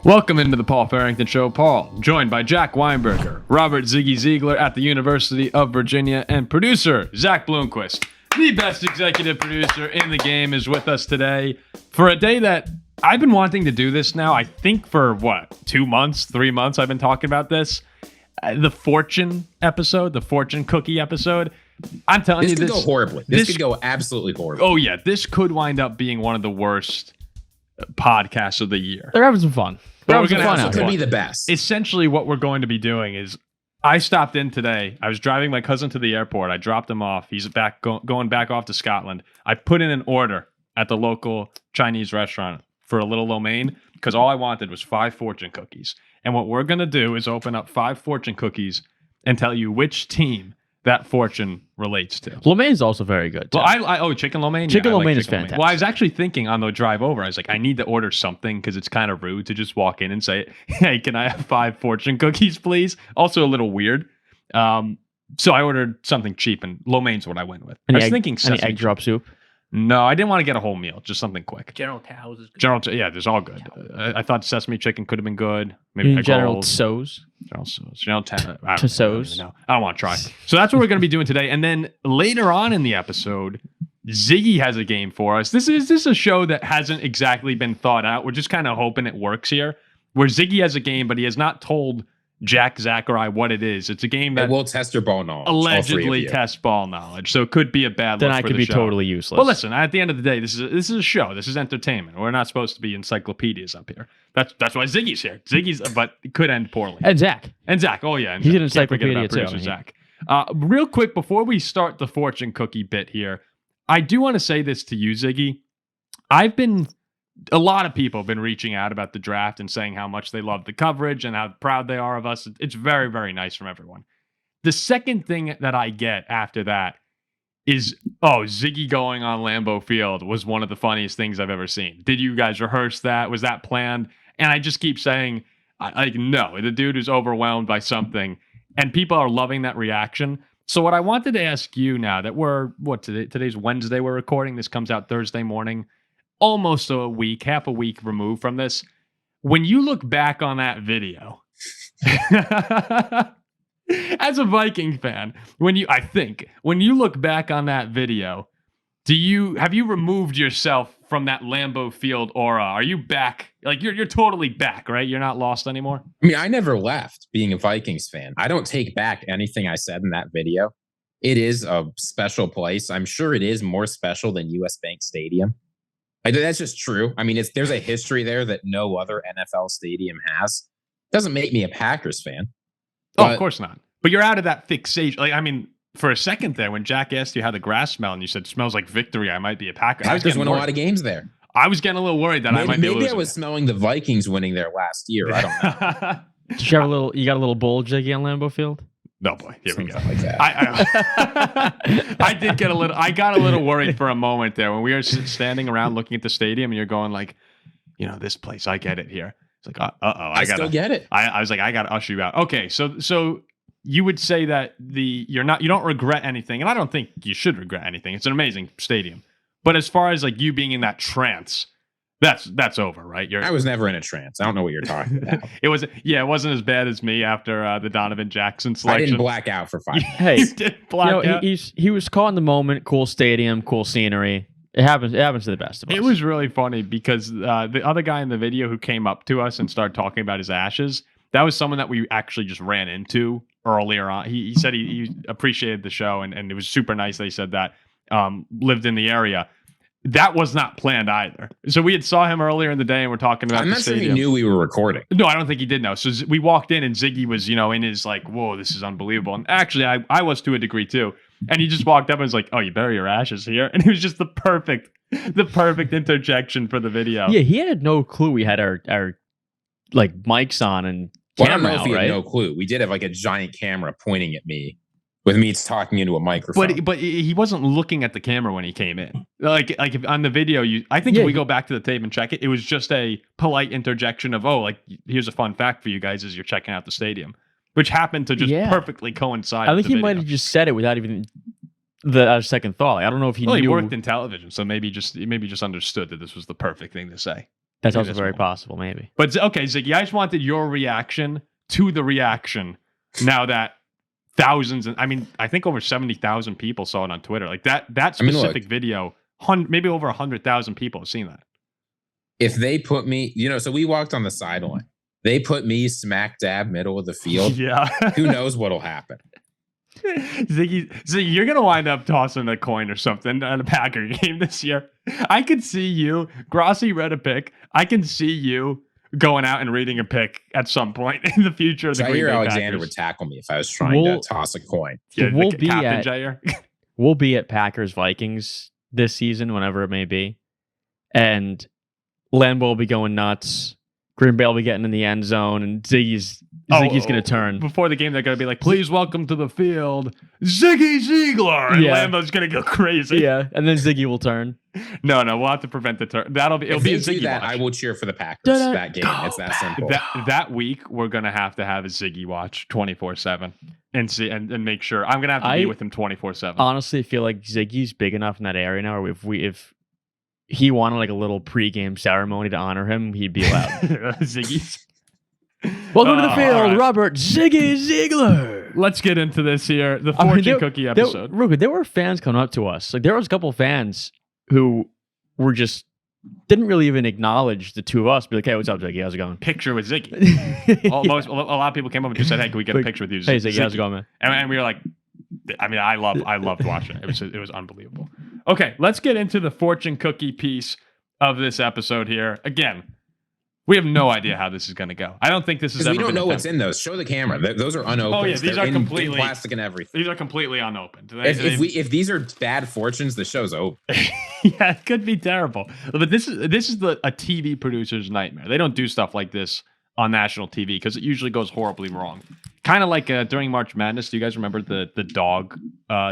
Welcome into the Paul Farrington Show. Paul, joined by Jack Weinberger, Robert Ziggy Ziegler at the University of Virginia, and producer Zach Bloomquist, the best executive producer in the game, is with us today for a day that I've been wanting to do this now. I think for 2 months, 3 months I've been talking about this. The fortune episode, the fortune cookie episode. I'm telling you, this could go horribly. This could go absolutely horribly. Oh yeah, this could wind up being one of the worst podcasts of the year. They're having some fun. It could be the best. Essentially, what we're going to be doing is, I stopped in today. I was driving my cousin to the airport. I dropped him off. He's back going back off to Scotland. I put in an order at the local Chinese restaurant for a little lo mein because all I wanted was 5 fortune cookies. And what we're going to do is open up 5 fortune cookies and tell you which team that fortune relates to. Lo mein is also very good. Well, I chicken lo mein. Chicken lo mein is fantastic. Well, I was actually thinking on the drive over, I was like, I need to order something because it's kind of rude to just walk in and say, hey, can I have 5 fortune cookies, please? Also a little weird. So I ordered something cheap, and lo mein's what I went with. I was thinking any egg drop soup. No, I didn't want to get a whole meal, just something quick. General Tao's is good. Yeah, there's all good. I thought sesame chicken could have been good. Maybe General Tso's. General Tso's. I don't want to try. So that's what we're going to be doing today. And then later on in the episode, Ziggy has a game for us. This is a show that hasn't exactly been thought out. We're just kind of hoping it works here. Where Ziggy has a game, but he has not told Jack, Zach, or I what it is. It's a game that will test your ball knowledge. Allegedly test ball knowledge. So it could be a bad then look I for could the be show. Totally useless. Well, listen, at the end of the day, this is a show. This is entertainment. We're not supposed to be encyclopedias up here. That's why Ziggy's here. But it could end poorly. And Zach. Oh yeah. And he's an Zach. encyclopedia too. Producer Zach. Real quick, before we start the fortune cookie bit here, I do want to say this to you, Ziggy. A lot of people have been reaching out about the draft and saying how much they love the coverage and how proud they are of us. It's very, very nice from everyone. The second thing that I get after that is, Ziggy going on Lambeau Field was one of the funniest things I've ever seen. Did you guys rehearse that? Was that planned? And I just keep saying, no, the dude is overwhelmed by something. And people are loving that reaction. So what I wanted to ask you now that today's Wednesday, we're recording. This comes out Thursday morning. Almost half a week removed from this. When you look back on that video, as a Viking fan, when you look back on that video, have you removed yourself from that Lambeau Field aura? Are you back? Like you're totally back, right? You're not lost anymore? I mean, I never left being a Vikings fan. I don't take back anything I said in that video. It is a special place. I'm sure it is more special than US Bank Stadium. That's just true. I mean, there's a history there that no other NFL stadium has. Doesn't make me a Packers fan. Of course not. But you're out of that fixation. For a second there, when Jack asked you how the grass smelled, and you said, smells like victory, I might be a Packer. Packers won a lot of games there. I was getting a little worried that I might be losing. Maybe I was smelling the Vikings winning there last year. I don't know. Did you have you got a little bowl, Jiggy, on Lambeau Field? No, boy. Here we go. Like that. I did get I got a little worried for a moment there when we were standing around looking at the stadium and you're going like, this place, I get it here. It's like, I still get it. I was like, I got to usher you out. Okay. So you would say that you don't regret anything. And I don't think you should regret anything. It's an amazing stadium. But as far as like you being in that trance, that's over, right? I was never in a trance. I don't know what you're talking about. It wasn't as bad as me after the Donovan Jackson selection. I didn't black out for 5 minutes. Hey, you did black out. He was caught in the moment. Cool stadium, cool scenery. It happens to the best of us. It was really funny because the other guy in the video who came up to us and started talking about his ashes, that was someone that we actually just ran into earlier on. He said he appreciated the show and it was super nice that he said that, lived in the area. That was not planned either. So we had saw him earlier in the day and we're talking about I'm not sure he knew we were recording. No, I don't think he did know. So we walked in and Ziggy was, in his like, whoa, this is unbelievable. And actually, I was to a degree too. And he just walked up and was like, oh, you bury your ashes here. And it was just the perfect interjection for the video. Yeah, he had no clue we had our like mics on and camera. I don't know if he right? had no clue. We did have like a giant camera pointing at me. With me talking into a microphone. But he wasn't looking at the camera when he came in. Like if on the video, if we go back to the tape and check it, it was just a polite interjection of, here's a fun fact for you guys as you're checking out the stadium, which happened to just perfectly coincide. I think he might have just said it without even the second thought. I don't know if he knew. He worked in television, so maybe just understood that this was the perfect thing to say. That's Maybe also this very one. possible, maybe. But okay, Ziggy, I just wanted your reaction to the reaction now that thousands, and I mean, I think over 70,000 people saw it on Twitter. Like that specific video, maybe over 100,000 people have seen that. If they put me, so we walked on the sideline. They put me smack dab middle of the field. Yeah. Who knows what'll happen? Ziggy, you're gonna wind up tossing a coin or something at a Packer game this year. I could see you. Grossi read a pick. I can see you going out and reading a pick at some point in the future. Of the Green Jair Bay Alexander Packers. would tackle me if I was trying to toss a coin. Yeah, we'll Captain Jair. We'll be at Packers Vikings this season, whenever it may be, and Lambeau will be going nuts. Green Bay will be getting in the end zone, and Ziggy's going to turn. Before the game, they're going to be like, please welcome to the field, Ziggy Ziegler. And Lambeau's going to go crazy. Yeah, and then Ziggy will turn. No, we'll have to prevent the turn. It'll be a Ziggy that, watch. I will cheer for the Packers that game. It's that simple. That week, we're going to have a Ziggy watch 24/7 and see and make sure. I'm going to have to be with him 24/7. Honestly, I feel like Ziggy's big enough in that area now where if he wanted like a little pregame ceremony to honor him, he'd be allowed. Ziggy's. Welcome to the field, right. Robert Ziggy Ziegler. Let's get into this here, the fortune cookie episode. There were fans coming up to us. Like there was a couple fans who were just didn't really even acknowledge the two of us. Be like, hey, what's up, Ziggy? How's it going? Picture with Ziggy. A lot of people came up and just said, hey, can we get a picture with you? Hey, Ziggy, how's it going, man? And we were like, I mean, I loved watching it. It was unbelievable. Okay, let's get into the fortune cookie piece of this episode here. Again, we have no idea how this is going to go. I don't think this is. We don't know what's in those. Show the camera. Those are unopened. Oh yeah, these are completely plastic and everything. These are completely unopened. If these are bad fortunes, the show's over. Yeah, it could be terrible. But this is a TV producer's nightmare. They don't do stuff like this on national TV because it usually goes horribly wrong. Kind of like during March Madness. Do you guys remember the dog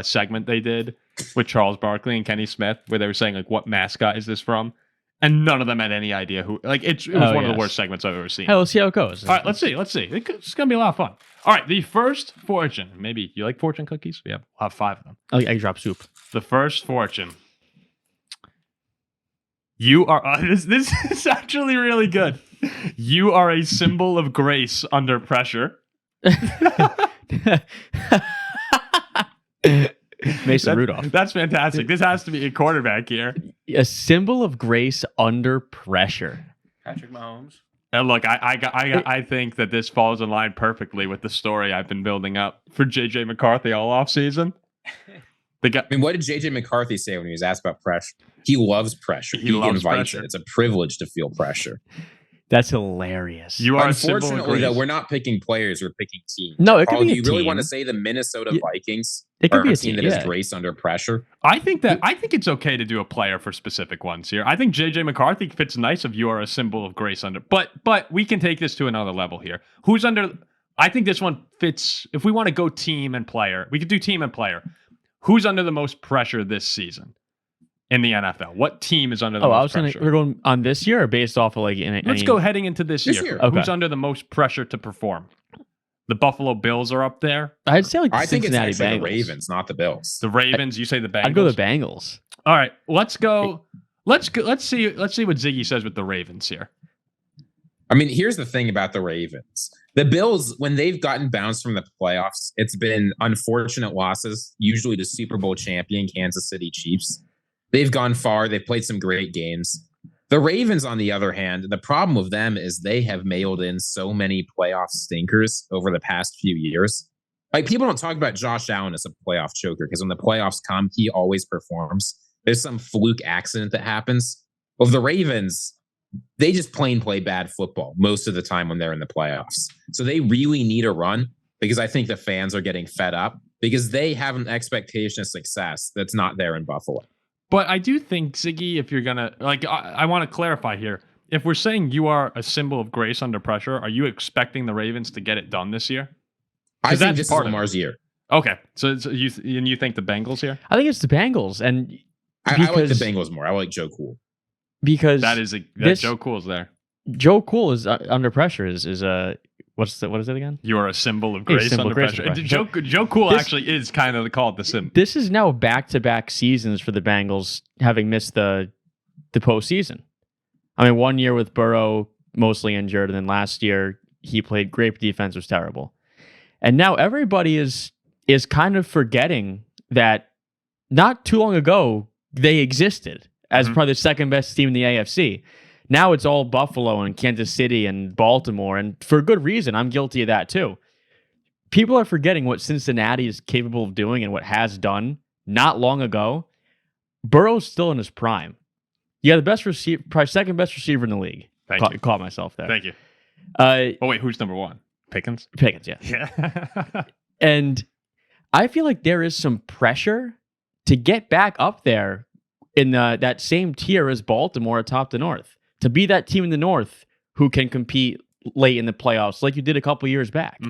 segment they did with Charles Barkley and Kenny Smith, where they were saying like, "What mascot is this from?" And none of them had any idea who. Like it was one of the worst segments I've ever seen. Hey, let's see how it goes. All right, let's see. It's gonna be a lot of fun. All right, the first fortune. Maybe you like fortune cookies? We'll have 5 of them. I drop soup. The first fortune. You are. This is actually really good. You are a symbol of grace under pressure. Mason Rudolph. That's fantastic. This has to be a quarterback here. A symbol of grace under pressure. Patrick Mahomes. And look, I think that this falls in line perfectly with the story I've been building up for JJ McCarthy all offseason. What did JJ McCarthy say when he was asked about pressure? He loves pressure. He loves invites pressure. It. It's a privilege to feel pressure. That's hilarious. You are unfortunately though. We're not picking players. We're picking teams. No, it could be a you team. Really want to say the Minnesota Vikings? It could be a team that has grace under pressure. I think it's okay to do a player for specific ones here. I think JJ McCarthy fits nice if you are a symbol of grace under. But we can take this to another level here. Who's under? I think this one fits. If we want to go team and player, we could do team and player. Who's under the most pressure this season in the NFL? What team is under the most pressure? We're going on this year or based off of like... Let's go heading into this year. Okay. Who's under the most pressure to perform? The Buffalo Bills are up there. I'd say like the I think Cincinnati it's Bengals. the Ravens, not the Bills. The Ravens. You say the Bengals? I'd go the Bengals. All right. Let's go. Let's see what Ziggy says with the Ravens here. I mean, here's the thing about the Ravens. The Bills, when they've gotten bounced from the playoffs, it's been unfortunate losses, usually to Super Bowl champion Kansas City Chiefs. They've gone far. They've played some great games. The Ravens, on the other hand, the problem with them is they have mailed in so many playoff stinkers over the past few years. Like, people don't talk about Josh Allen as a playoff choker because when the playoffs come, he always performs. There's some fluke accident that happens. Of the Ravens, they just plain play bad football most of the time when they're in the playoffs. So they really need a run because I think the fans are getting fed up because they have an expectation of success that's not there in Buffalo. But I do think, Ziggy, if you're going to, like, I want to clarify here. If we're saying you are a symbol of grace under pressure, are you expecting the Ravens to get it done this year? I think this is Lamar's year. Okay. So you think the Bengals here? I think it's the Bengals. And I like the Bengals more. I like Joe Cool. Because Joe Cool's there. Joe Cool is under pressure. Is what is it again? You are a symbol of grace under pressure. Joe Cool actually is kind of called the symbol. This is now back-to-back seasons for the Bengals having missed the postseason. I mean, 1 year with Burrow mostly injured, and then last year he played great, defense was terrible. And now everybody is kind of forgetting that not too long ago they existed as probably the second best team in the AFC. Now it's all Buffalo and Kansas City and Baltimore, and for good reason. I'm guilty of that too. People are forgetting what Cincinnati is capable of doing and what has done not long ago. Burrow's still in his prime. You got the best receiver, probably second best receiver in the league. Caught myself there. Thank you. Wait, who's number one? Pickens? Pickens, yeah. Yeah. And I feel like there is some pressure to get back up there in that same tier as Baltimore atop the North. To be that team in the North who can compete late in the playoffs like you did a couple years back.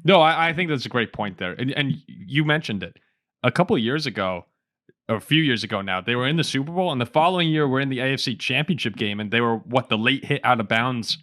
No, I think that's a great point there. And you mentioned it. A couple of years ago, or a few years ago now, they were in the Super Bowl, and the following year we're in the AFC Championship game, and they were, the late hit out of bounds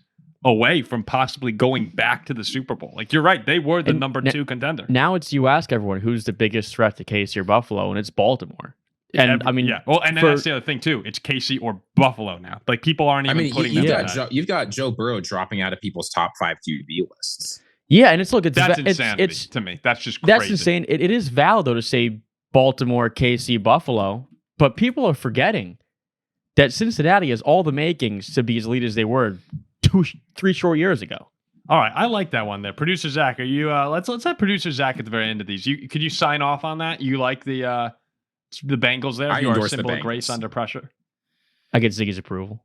away from possibly going back to the Super Bowl. Like, you're right, they were the number 2 contender. Now it's you ask everyone who's the biggest threat to KC or Buffalo, and it's Baltimore. And Well, and then that's the other thing too. It's KC or Buffalo now. Like, people aren't even putting them. You've got Joe Burrow dropping out of people's top 5 QB lists. Yeah, and it's insanity to me. That's just crazy. That's insane. It is valid though to say Baltimore, KC, Buffalo, but people are forgetting that Cincinnati has all the makings to be as elite as they were 3 short years ago. All right, I like that one there. Producer Zach, are you? Let's have Producer Zach at the very end of these. Could you sign off on that? You like the Bengals there? You are a symbol of grace under pressure. I get Ziggy's approval.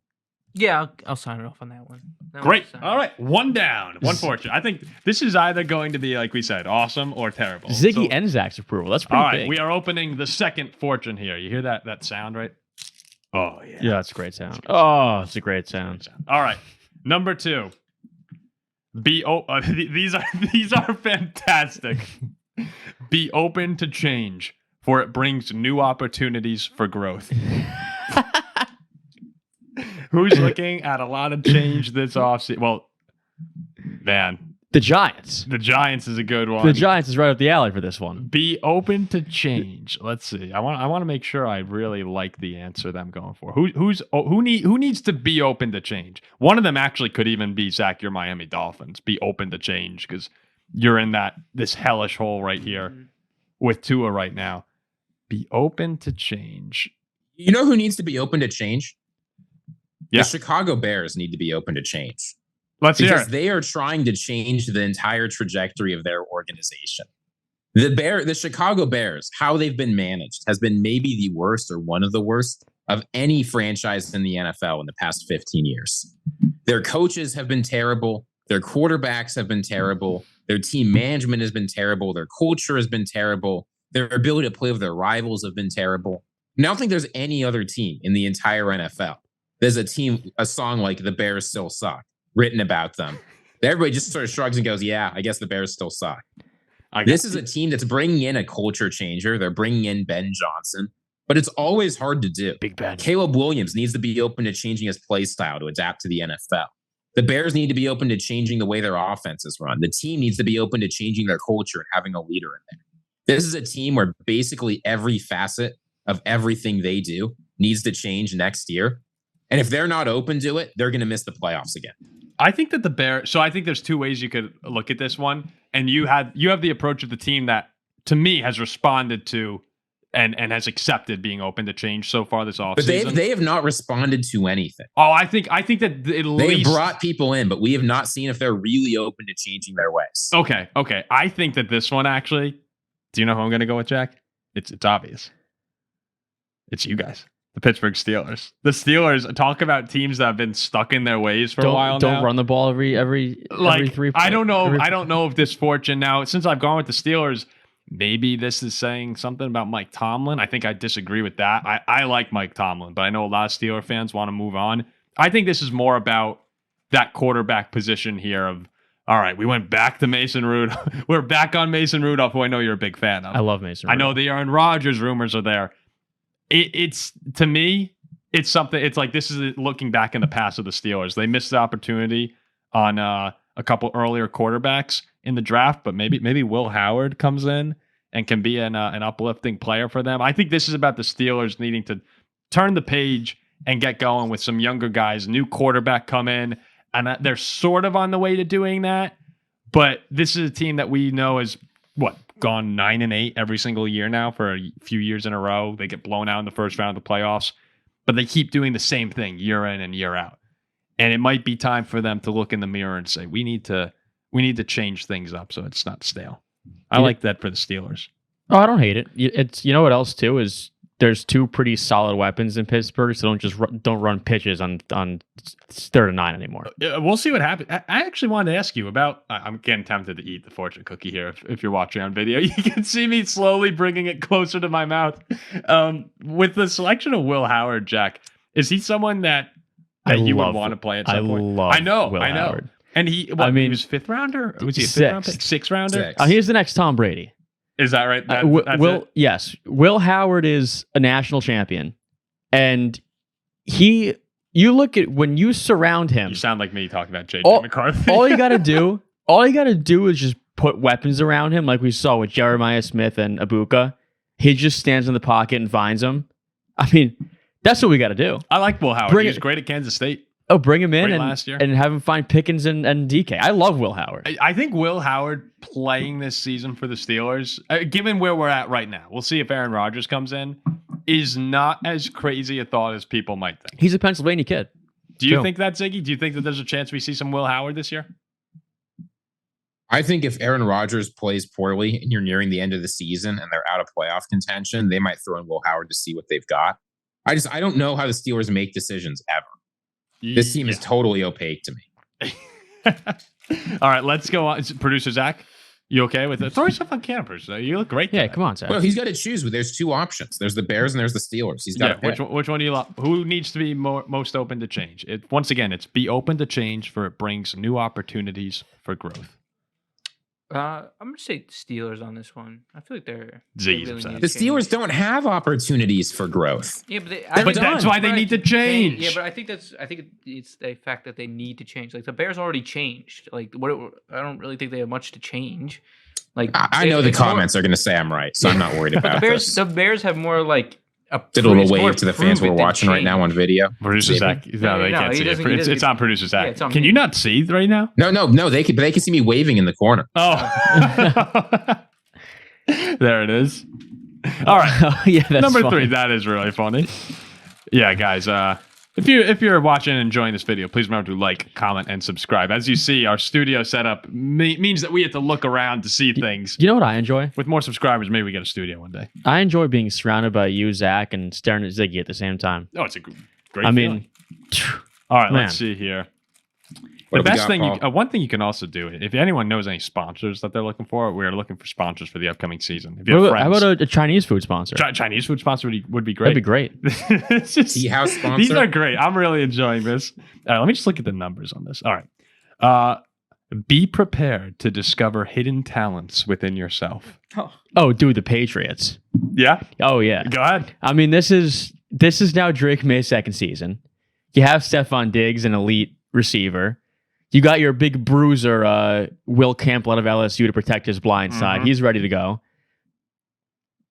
Yeah, I'll sign it off on that one. Great. All right, one down, one fortune. I think this is either going to be, like we said, awesome or terrible. Ziggy and Zach's approval. That's pretty big. We are opening the second fortune here. You hear that sound, right? Oh, yeah. Yeah, it's a great sound. Oh, it's a great sound. All right, number 2. These are fantastic. Be open to change, for it brings new opportunities for growth. Who's looking at a lot of change this offseason? Well, man. The Giants. The Giants is a good one. The Giants is right up the alley for this one. Be open to change. Let's see. I want to make sure I really like the answer that I'm going for. Who needs to be open to change? One of them actually could even be, Zach, your Miami Dolphins. Be open to change because you're in this hellish hole right here with Tua right now. Be open to change. You know who needs to be open to change? Yeah. The Chicago Bears need to be open to change. Let's hear it. Because they are trying to change the entire trajectory of their organization. The Chicago Bears, how they've been managed, has been maybe the worst or one of the worst of any franchise in the NFL in the past 15 years. Their coaches have been terrible. Their quarterbacks have been terrible. Their team management has been terrible. Their culture has been terrible. Their ability to play with their rivals have been terrible. And I don't think there's any other team in the entire NFL. There's a song like "The Bears Still Suck" written about them. Everybody just sort of shrugs and goes, "Yeah, I guess the Bears still suck." This is a team that's bringing in a culture changer. They're bringing in Ben Johnson, but it's always hard to do. Big Ben. Caleb Williams needs to be open to changing his play style to adapt to the NFL. The Bears need to be open to changing the way their offense is run. The team needs to be open to changing their culture and having a leader in there. This is a team where basically every facet of everything they do needs to change next year. And if they're not open to it, they're going to miss the playoffs again. I think that the Bears. So I think there's 2 ways you could look at this one, and you have the approach of the team that, to me, has responded to and has accepted being open to change so far this offseason. But they have not responded to anything. Oh, I think that they've brought people in, but we have not seen if they're really open to changing their ways. Okay. I think that this one actually. Do you know who I'm going to go with, Jack? It's obvious. It's you guys. The Pittsburgh Steelers. The Steelers, talk about teams that have been stuck in their ways for a while now. Don't run the ball every 3 I don't know. I don't know if this fortune now, since I've gone with the Steelers, maybe this is saying something about Mike Tomlin. I think I disagree with that. I like Mike Tomlin, but I know a lot of Steeler fans want to move on. I think this is more about that quarterback position here of, all right, we went back to Mason Rudolph. We're back on Mason Rudolph, who I know you're a big fan of. I love Mason Rudolph. I know the Aaron Rodgers rumors are there. It's to me, it's something. It's like this is looking back in the past of the Steelers. They missed the opportunity on a couple earlier quarterbacks in the draft, but maybe Will Howard comes in and can be an uplifting player for them. I think this is about the Steelers needing to turn the page and get going with some younger guys, new quarterback come in, and they're sort of on the way to doing that. But this is a team that we know has gone 9-8 every single year now for a few years in a row. They get blown out in the first round of the playoffs, but they keep doing the same thing year in and year out. And it might be time for them to look in the mirror and say, we need to change things up so it's not stale. I like that for the Steelers. Oh, I don't hate it. It's, you know what else too is there's two pretty solid weapons in Pittsburgh, so don't run pitches on 3rd and 9 anymore. We'll see what happens. I actually wanted to ask you about. I'm getting tempted to eat the fortune cookie here. If you're watching on video, you can see me slowly bringing it closer to my mouth. With the selection of Will Howard, Jack, is he someone that you would want to play at some point? I know. Will Howard. And he was 5th rounder? Was he a 5th round pick? 6th rounder? He's the next Tom Brady. Is that right? Yes. Will Howard is a national champion. And you look at when you surround him. You sound like me talking about J.J. McCarthy. all you got to do is just put weapons around him like we saw with Jeremiah Smith and Ibuka. He just stands in the pocket and finds them. I mean, that's what we got to do. I like Will Howard. He was great at Kansas State. Oh, bring him in last year. and have him find Pickens and DK. I love Will Howard. I think Will Howard playing this season for the Steelers, given where we're at right now, we'll see if Aaron Rodgers comes in, is not as crazy a thought as people might think. He's a Pennsylvania kid. Do you think that, Ziggy? Do you think that there's a chance we see some Will Howard this year? I think if Aaron Rodgers plays poorly and you're nearing the end of the season and they're out of playoff contention, they might throw in Will Howard to see what they've got. I don't know how the Steelers make decisions ever. This team is totally opaque to me. All right, let's go on. Producer Zach, you okay with it? Throw yourself on camera. You look great. Yeah, come on, Zach. Well, he's got to choose. There's 2 options. There's the Bears and there's the Steelers. He's got to pick. Which one do you like? Who needs to be most open to change? Once again, it's be open to change for it brings new opportunities for growth. I'm gonna say Steelers on this one. I feel like they're Ziggy's really upset. need The to change. Steelers don't have opportunities for growth. Yeah, But that's why they need to change. Yeah, but I think it's the fact that they need to change. Like the Bears already changed. Like I don't really think they have much to change. Like I know the comments are going to say I'm right, so I'm not worried about this. The Bears have more like did a little wave to the fans we're watching right now on video. Producer Zach, no, they can't see it. It's on producer Zach. Yeah, can you not see right now? No, they can see me waving in the corner. Oh, there it is. All right, yeah, that's number funny. 3. That is really funny. Yeah, guys. If you're watching and enjoying this video, please remember to like, comment, and subscribe. As you see, our studio setup means that we have to look around to see things. You know what I enjoy? With more subscribers, maybe we get a studio one day. I enjoy being surrounded by you, Zach, and staring at Ziggy at the same time. Oh, it's a great I feeling. mean, all right, man. let's see here. What The have we best got, thing, one thing you can also do, if anyone knows any sponsors that they're looking for, we're looking for sponsors for the upcoming season. If you have how friends, about a Chinese food sponsor? Chinese food sponsor would be great. That'd be great. It's just- Tea house sponsor? These are great. I'm really enjoying this. All right, let me just look at the numbers on this. All right. Be prepared to discover hidden talents within yourself. Oh, dude, the Patriots. Yeah? Oh, yeah. Go ahead. I mean, this is now Drake May's second season. You have Stephon Diggs, an elite receiver. You got your big bruiser, Will Campbell out of LSU to protect his blind side. He's ready to go.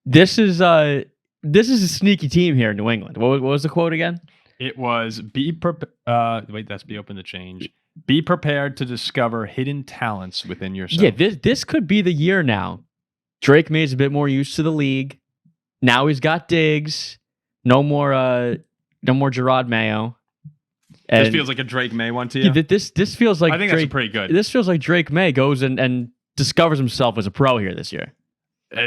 This is a sneaky team here in New England. What was the quote again? It was that's be open to change. Be prepared to discover hidden talents within yourself. Yeah, this could be the year now. Drake May's a bit more used to the league. Now he's got Diggs. No more Gerard Mayo. And this feels like a Drake May one to you. Yeah, this feels like I think Drake, that's pretty good. This feels like Drake May goes and discovers himself as a pro here this year.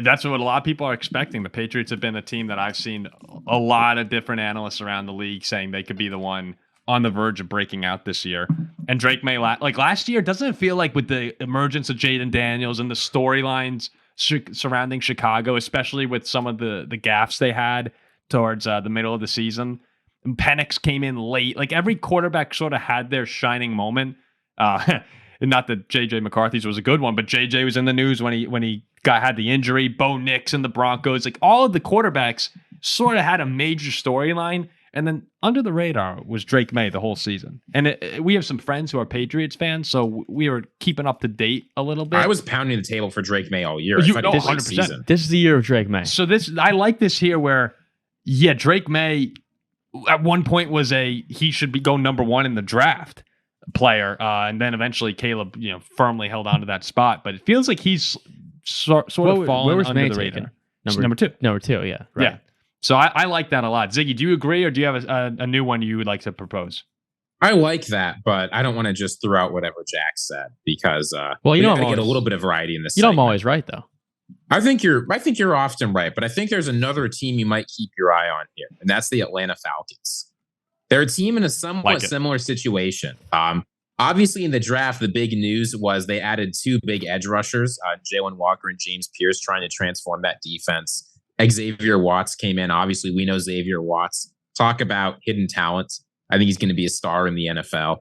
That's what a lot of people are expecting. The Patriots have been a team that I've seen a lot of different analysts around the league saying they could be the one on the verge of breaking out this year. And Drake May, like last year, doesn't it feel like with the emergence of Jaden Daniels and the storylines surrounding Chicago, especially with some of the gaffes they had towards the middle of the season, and Penix came in late. Like every quarterback sort of had their shining moment. Not that J.J. McCarthy's was a good one, but J.J. was in the news when he had the injury. Bo Nix and the Broncos, like all of the quarterbacks sort of had a major storyline. And then under the radar was Drake May the whole season. And we have some friends who are Patriots fans, so we were keeping up to date a little bit. I was pounding the table for Drake May all year. You- I thought he oh, was a great 100%. season. This is the year of Drake May. So I like this here where, yeah, Drake May at one point was he should be go number 1 in the draft player, and then eventually Caleb, firmly held on to that spot. But it feels like he's sort of fallen under the radar. Number 2. Number 2, yeah. Right. Yeah. So I like that a lot. Ziggy, do you agree, or do you have a new one you would like to propose? I like that, but I don't want to just throw out whatever Jack said because we gotta get a little bit of variety in this. You know, I'm always right though. I think you're often right, but I think there's another team you might keep your eye on here, and that's the Atlanta Falcons. They're a team in a somewhat similar situation. Obviously, in the draft, the big news was they added 2 big edge rushers, Jalen Walker and James Pierce, trying to transform that defense. Xavier Watts came in. Obviously, we know Xavier Watts. Talk about hidden talent. I think he's going to be a star in the NFL.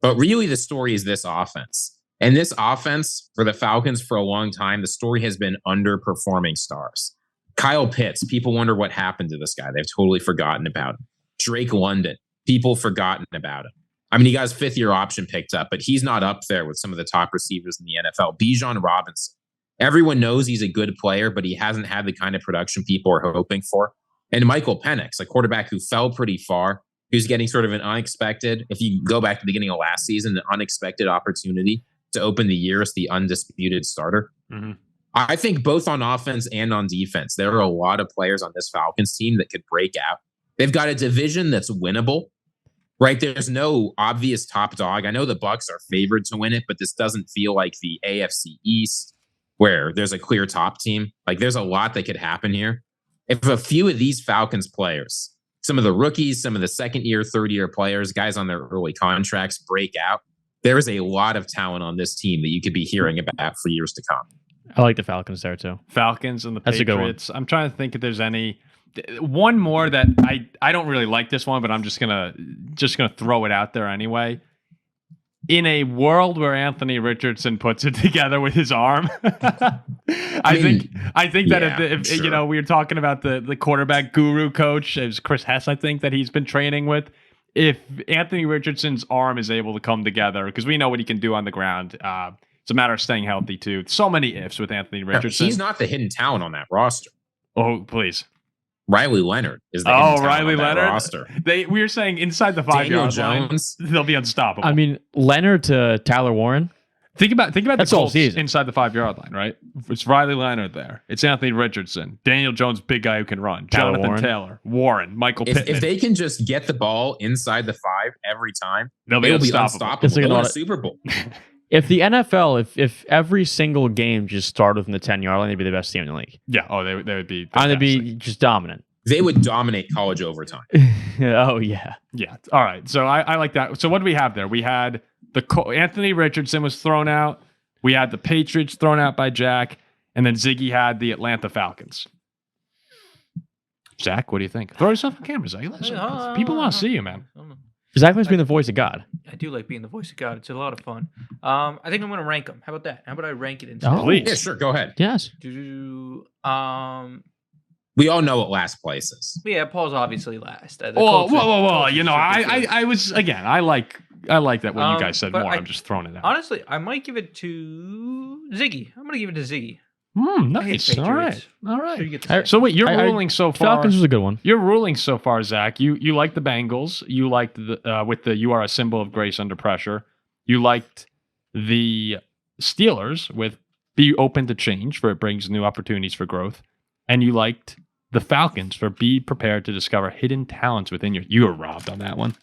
But really, the story is this offense. And this offense for the Falcons for a long time, the story has been underperforming stars. Kyle Pitts, people wonder what happened to this guy. They've totally forgotten about him. Drake London, people forgotten about him. I mean, he got his 5th-year option picked up, but he's not up there with some of the top receivers in the NFL. Bijan Robinson. Everyone knows he's a good player, but he hasn't had the kind of production people are hoping for. And Michael Penix, a quarterback who fell pretty far, who's getting sort of an unexpected, if you go back to the beginning of last season, an unexpected opportunity to open the year as the undisputed starter. Mm-hmm. I think both on offense and on defense, there are a lot of players on this Falcons team that could break out. They've got a division that's winnable, right? There's no obvious top dog. I know the Bucs are favored to win it, but this doesn't feel like the AFC East where there's a clear top team. Like there's a lot that could happen here. If a few of these Falcons players, some of the rookies, some of the 2nd-year, 3rd-year players, guys on their early contracts break out, there is a lot of talent on this team that you could be hearing about for years to come. I like the Falcons there too. Falcons and the That's Patriots. A good one. I'm trying to think if there's any one more that I don't really like this one, but I'm just gonna throw it out there anyway. In a world where Anthony Richardson puts it together with his arm, I think that if sure. We were talking about the quarterback guru coach, it was Chris Hess, I think, that he's been training with. If Anthony Richardson's arm is able to come together, because we know what he can do on the ground, it's a matter of staying healthy too. So many ifs with Anthony Richardson. He's not the hidden talent on that roster. Oh, please. Riley Leonard is the hidden talent Riley on that Leonard roster. We were saying inside the 5-yard line, they'll be unstoppable. I mean, Leonard to Tyler Warren. Think about That's the all Colts season. inside the 5-yard line, right? It's Riley Leonard there. It's Anthony Richardson, Daniel Jones, big guy who can run, Jonathan Taylor, Warren, Michael Pittman. If they can just get the ball inside the 5 every time, they'll be unstoppable. They'll win a Super Bowl. If the NFL, if every single game just started within the 10-yard line, they'd be the best team in the league. Yeah. Oh, they would be. And they'd be just dominant. They would dominate college overtime. Oh, yeah. Yeah. All right. So I like that. So what do we have there? We had Anthony Richardson was thrown out. We had the Patriots thrown out by Jack. And then Ziggy had the Atlanta Falcons. Zach, what do you think? Throw yourself on camera, Zach. Listen, people want to see you, man. Zach likes being the voice of God. I do like being the voice of God. It's a lot of fun. I think I'm going to rank them. How about that? How about I rank it into? Please. Yeah, sure. Go ahead. Yes. We all know what last place is. Yeah, Paul's obviously last. Whoa. I was again. I like that when you guys said more. I'm just throwing it out. Honestly, I might give it to Ziggy. I'm going to give it to Ziggy. Nice. All right. So, so wait, you're ruling so far. Falcons was a good one. You're ruling so far, Zach. You like the Bengals. You liked you are a symbol of grace under pressure. You liked the Steelers with be open to change for it brings new opportunities for growth, and you liked the Falcons for be prepared to discover hidden talents within you. You were robbed on that one.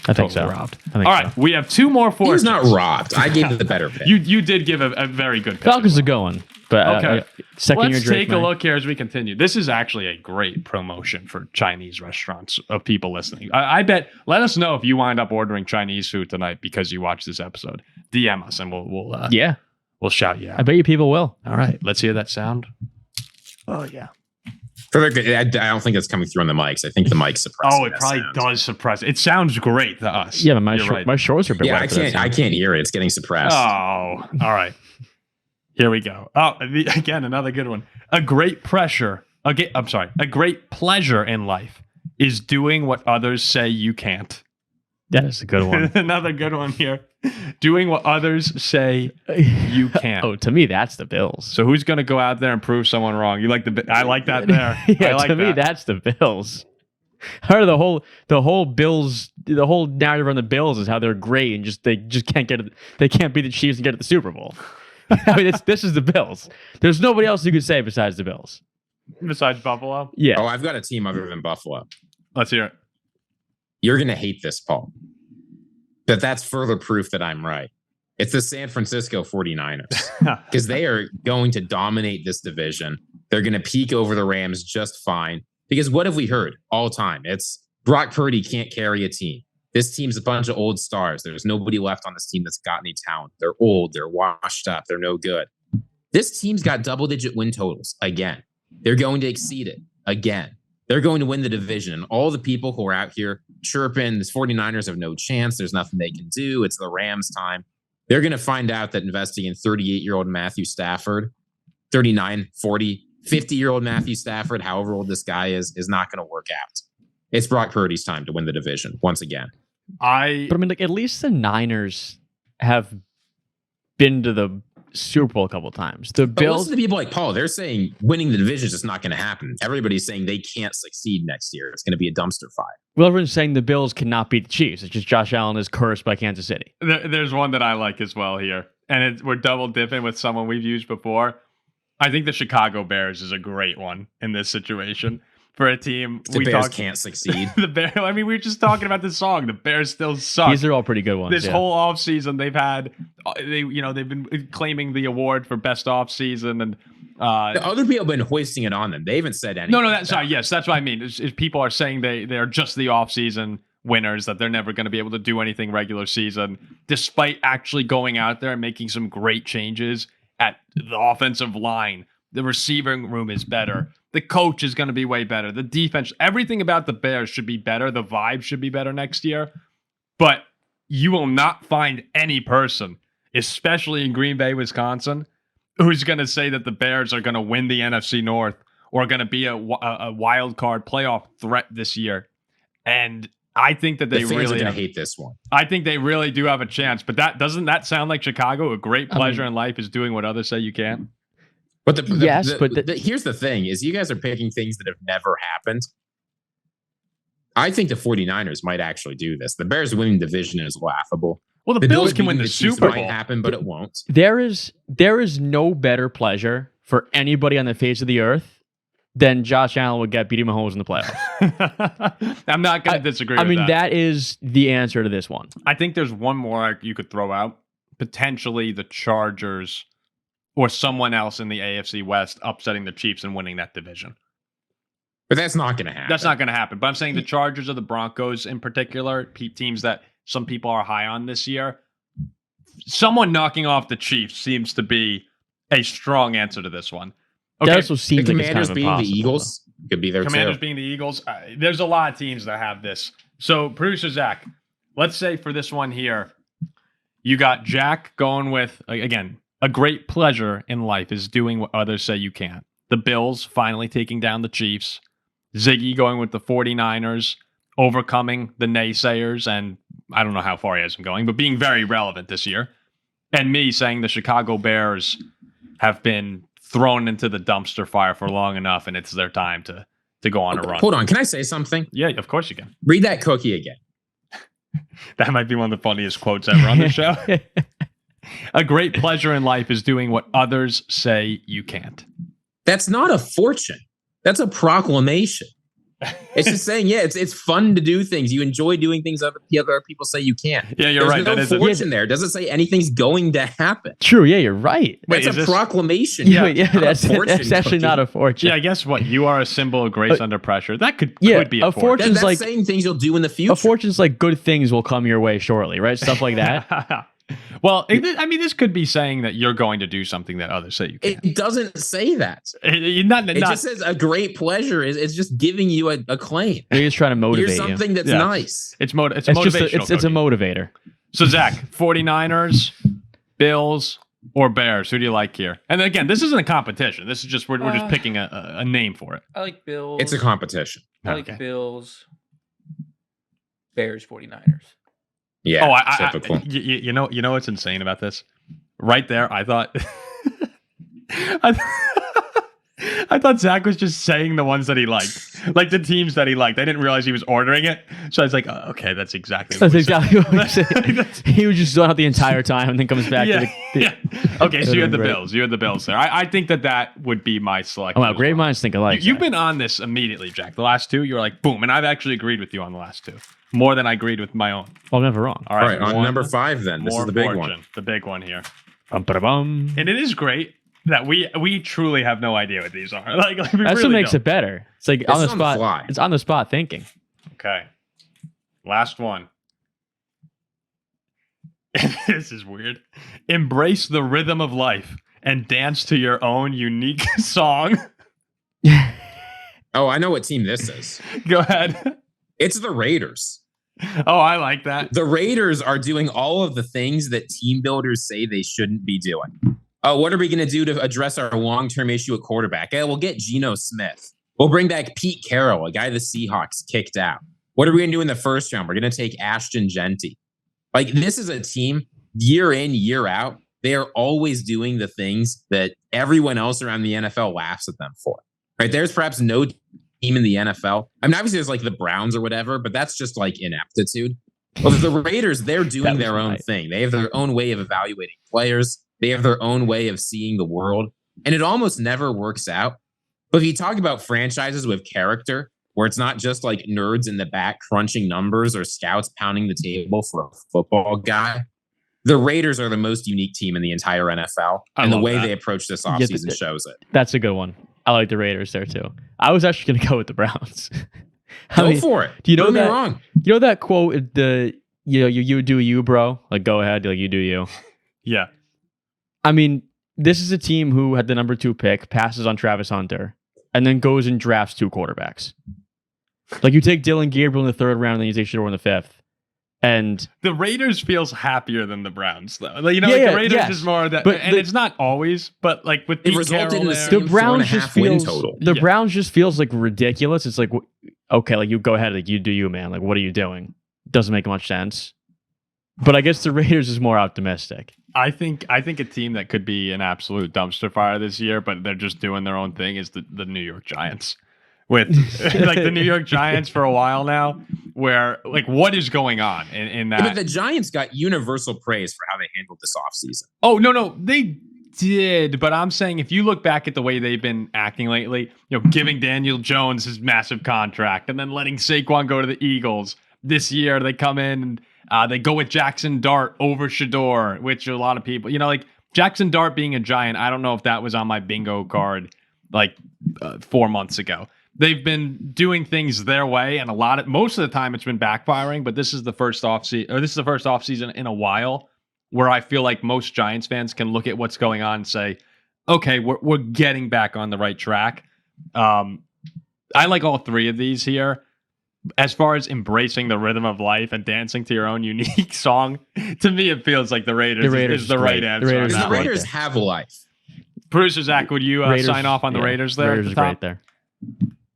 I think so. Robbed. All right, we have 2 more fortunes. He was not robbed. I gave the better pick. You did give a very good pick. Falcons are going. But okay, let's take a look here as we continue. This is actually a great promotion for Chinese restaurants of people listening. I bet. Let us know if you wind up ordering Chinese food tonight because you watched this episode. DM us and we'll shout you out. I bet you people will. All right, let's hear that sound. Oh yeah. I don't think it's coming through on the mics. I think the mic suppresses. Oh, it probably does suppress it. It sounds great to us. Yeah, but my shorts are a bit wet. I can't hear it. It's getting suppressed. Oh, all right. Here we go. Oh, again, another good one. A great pleasure in life is doing what others say you can't. That is a good one. Another good one here. Doing what others say you can't. Oh, to me, that's the Bills. So who's going to go out there and prove someone wrong? You like I like that there. Yeah, I like to me, that's the Bills. Or the whole Bills, the whole narrative on the Bills is how they're great and they just can't beat the Chiefs and get to the Super Bowl. I mean, this is the Bills. There's nobody else you could say besides the Bills. Besides Buffalo? Yeah. Oh, I've got a team other than Buffalo. Let's hear it. You're going to hate this, Paul. But that's further proof that I'm right. It's the San Francisco 49ers because they are going to dominate this division. They're going to peak over the Rams just fine. Because what have we heard all time? It's Brock Purdy can't carry a team. This team's a bunch of old stars. There's nobody left on this team that's got any talent. They're old. They're washed up. They're no good. This team's got double-digit win totals again. They're going to exceed it again. They're going to win the division. And all the people who are out here chirping, this 49ers have no chance. There's nothing they can do. It's the Rams' time. They're going to find out that investing in 38-year-old Matthew Stafford, 39, 40, 50-year-old Matthew Stafford, however old this guy is not going to work out. It's Brock Purdy's time to win the division once again. But I mean, like, at least the Niners have been to the Super Bowl a couple of times. The Bills, listen to people like Paul. They're saying winning the division is just not going to happen. Everybody's saying they can't succeed next year. It's going to be a dumpster fire. Well, everyone's saying the Bills cannot beat the Chiefs. It's just Josh Allen is cursed by Kansas City. There's one that I like as well here, and we're double dipping with someone we've used before. I think the Chicago Bears is a great one in this situation for a team. The Bears can't succeed. The Bears. I mean, we were just talking about this song. The Bears still suck. These are all pretty good ones. This whole offseason, they've been claiming the award for best offseason, and the other people have been hoisting it on them. They haven't said anything. No, sorry. Yes, that's what I mean. Is people are saying they're just the offseason winners, that they're never going to be able to do anything regular season, despite actually going out there and making some great changes at the offensive line. The receiving room is better. The coach is going to be way better. The defense, everything about the Bears should be better. The vibe should be better next year. But you will not find any person, especially in Green Bay, Wisconsin, who's going to say that the Bears are going to win the NFC North or going to be a wild card playoff threat this year. And I think that they fans really are going to hate this one. I think they really do have a chance. But doesn't that sound like Chicago? A great pleasure in life is doing what others say you can't. But here's the thing is you guys are picking things that have never happened. I think the 49ers might actually do this. The Bears winning the division is laughable. Well, the Bills can win the Super Bowl. Might happen, but it won't. There is no better pleasure for anybody on the face of the earth than Josh Allen would get beating Mahomes in the playoffs. I'm not going to disagree with that. I mean, that is the answer to this one. I think there's one more you could throw out. Potentially the Chargers or someone else in the AFC West upsetting the Chiefs and winning that division. But that's not going to happen. That's not going to happen. But I'm saying the Chargers or the Broncos in particular, teams that some people are high on this year, someone knocking off the Chiefs seems to be a strong answer to this one. Okay. That also seems the like Commanders it's kind of being impossible, the Eagles could be there Commanders too. being the Eagles. There's a lot of teams that have this. So, producer Zach, let's say for this one here, you got Jack going with, again, a great pleasure in life is doing what others say you can't. The Bills finally taking down the Chiefs. Ziggy going with the 49ers, overcoming the naysayers, and I don't know how far he has them going, but being very relevant this year. And me saying the Chicago Bears have been thrown into the dumpster fire for long enough, and it's their time to go on a run. Hold on, can I say something? Yeah, of course you can. Read that cookie again. That might be one of the funniest quotes ever on the show. A great pleasure in life is doing what others say you can't. That's not a fortune. That's a proclamation. It's just saying, yeah, it's fun to do things. You enjoy doing things other people say you can't. Yeah, you're right. There's no fortune there. It doesn't say anything's going to happen. True, yeah, you're right. That's a proclamation. Yeah, that's actually not a fortune. Yeah, I guess what? You are a symbol of grace under pressure. That could be a fortune. That's like saying things you'll do in the future. A fortune's like good things will come your way shortly, right? Stuff like that. Well, I mean, this could be saying that you're going to do something that others say you can't. It doesn't say that. It just says a great pleasure. It's just giving you a claim. He's trying to motivate Here's something that's nice. It's motivational. It's a motivator. So, Zach, 49ers, Bills, or Bears? Who do you like here? And again, this isn't a competition. This is just we're just picking a name for it. I like Bills. It's a competition. I like Bills, Bears, 49ers. Yeah. Typical. You know what's insane about this? Right there, I thought I thought Zach was just saying the ones that he liked, like the teams that he liked. I didn't realize he was ordering it, so I was like, oh, "Okay, that's exactly." What That's we exactly what we said. said. He was just zoned out the entire time and then comes back to the. Yeah. Okay, so you had the Great. Bills. You had the Bills there. I think that would be my selection. Oh wow, as great well. minds think alike. You've Zach. been on this immediately, Jack. The last two, you were like, boom, and I've actually agreed with you on the last two more than I agreed with my own. Well, I'm never wrong. All All right, right, on one number 5 then. This more is the big fortune, one. the big one here, Bum. and it is great that we truly have no idea what these are. Like we That's really what makes don't. it better. It's like It's on the on the spot. fly. It's on the spot thinking. Okay. Last one. This is weird. Embrace the rhythm of life and dance to your own unique song. Oh, I know what team this is. Go ahead. It's the Raiders. Oh, I like that. The Raiders are doing all of the things that team builders say they shouldn't be doing. Oh, what are we going to do to address our long-term issue at quarterback? We'll get Geno Smith. We'll bring back Pete Carroll, a guy the Seahawks kicked out. What are we going to do in the first round? We're going to take Ashton Genty. Like, this is a team, year in, year out, they are always doing the things that everyone else around the NFL laughs at them for. Right? There's perhaps no team in the NFL. I mean, obviously there's like the Browns or whatever, but that's just like ineptitude. But the Raiders, they're doing their own thing. They have their own way of evaluating players. They have their own way of seeing the world. And it almost never works out. But if you talk about franchises with character, where it's not just like nerds in the back crunching numbers or scouts pounding the table for a football guy, the Raiders are the most unique team in the entire NFL. And the way they approach this offseason shows it. That's a good one. I like the Raiders there too. I was actually going to go with the Browns. Go for it. Do you know Prove me that? wrong. You know that quote? You do you, bro. Like, go ahead. Like, you do you. Yeah. I mean, this is a team who had the number 2 pick, passes on Travis Hunter, and then goes and drafts 2 quarterbacks. Like, you take Dylan Gabriel in the 3rd round, and then you take Shador in the 5th. And the Raiders feels happier than the Browns, though. Like, the Raiders is more that, and it's not always, but like with it Pete resulted Carroll in the there, same the Browns 4.5 just win feels total. the Browns just feels like ridiculous. It's like, okay, like, you go ahead, like, you do you, man. Like, what are you doing? Doesn't make much sense. But I guess the Raiders is more optimistic. I think a team that could be an absolute dumpster fire this year, but they're just doing their own thing, is the New York Giants. With like the New York Giants for a while now, where like what is going on in that? Yeah, but the Giants got universal praise for how they handled this offseason. Oh, no, they did. But I'm saying if you look back at the way they've been acting lately, giving Daniel Jones his massive contract and then letting Saquon go to the Eagles. This year they come in and they go with Jackson Dart over Shador, which a lot of people, like Jackson Dart being a Giant. I don't know if that was on my bingo card like 4 months ago. They've been doing things their way, and most of the time it's been backfiring. But this is the first offseason in a while where I feel like most Giants fans can look at what's going on and say, "Okay, we're getting back on the right track." I like all 3 of these here. As far as embracing the rhythm of life and dancing to your own unique song, to me it feels like the Raiders is the right answer. The Raiders have a life. Producer Zach, would you sign off on the Raiders there? Raiders is great there.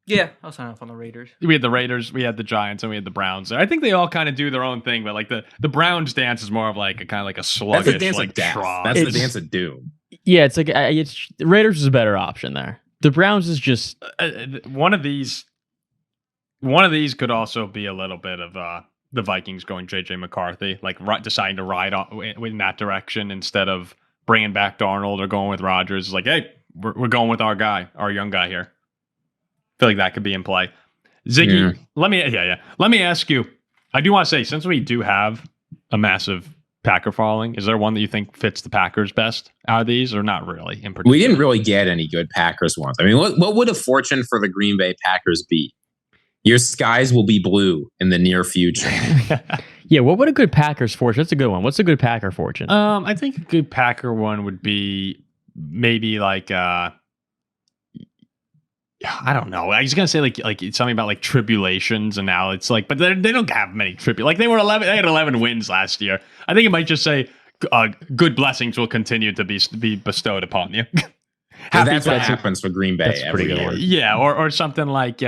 Yeah, I'll sign off on the Raiders. We had the Raiders, we had the Giants, and we had the Browns there. I think they all kind of do their own thing, but like the Browns dance is more of like a kind of like a sluggish, That's the dance like of death. trot. That's the dance of doom. Yeah, it's like the Raiders is a better option there. The Browns is just one of these could also be a little bit of the Vikings going JJ McCarthy, like deciding to ride in that direction instead of bringing back Darnold or going with Rodgers. It's like, hey, we're going with our young guy here. I feel like that could be in play. Ziggy, let me ask you. I do want to say, since we do have a massive Packer following, is there one that you think fits the Packers best out of these, or not really in particular? We didn't really get any good Packers ones. I mean, what would a fortune for the Green Bay Packers be? Your skies will be blue in the near future. Yeah, what would a good Packers fortune? That's a good one. What's a good Packer fortune? I think a good Packer one would be maybe like I don't know. I was gonna say like something about like tribulations, and now it's like, but they don't have many Like they had 11 wins last year. I think it might just say good blessings will continue to be bestowed upon you. That's what happens for Green Bay That's a every pretty good year. one. Yeah, or something like